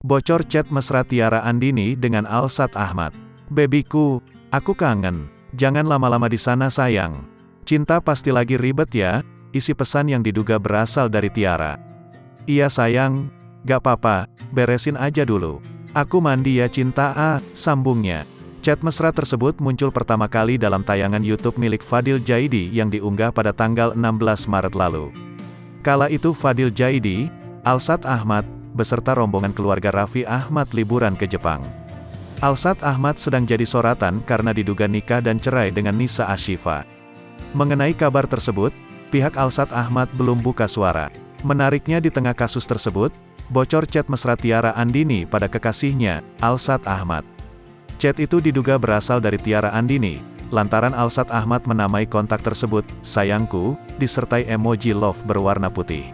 Bocor chat mesra Tiara Andini dengan Alsat Ahmad. Bebiku, aku kangen. Jangan lama-lama di sana sayang. Cinta pasti lagi ribet ya, isi pesan yang diduga berasal dari Tiara. Iya sayang, gak apa-apa, beresin aja dulu. Aku mandi ya cinta sambungnya. Chat mesra tersebut muncul pertama kali dalam tayangan YouTube milik Fadil Jaidi yang diunggah pada tanggal 16 Maret lalu. Kala itu Fadil Jaidi, Alsat Ahmad, beserta rombongan keluarga Raffi Ahmad liburan ke Jepang. Alsat Ahmad sedang jadi sorotan karena diduga nikah dan cerai dengan Nisa Ashifa. Mengenai kabar tersebut, pihak Alsat Ahmad belum buka suara. Menariknya di tengah kasus tersebut, bocor chat mesra Tiara Andini pada kekasihnya, Alsat Ahmad. Chat itu diduga berasal dari Tiara Andini, lantaran Alsat Ahmad menamai kontak tersebut, sayangku, disertai emoji love berwarna putih.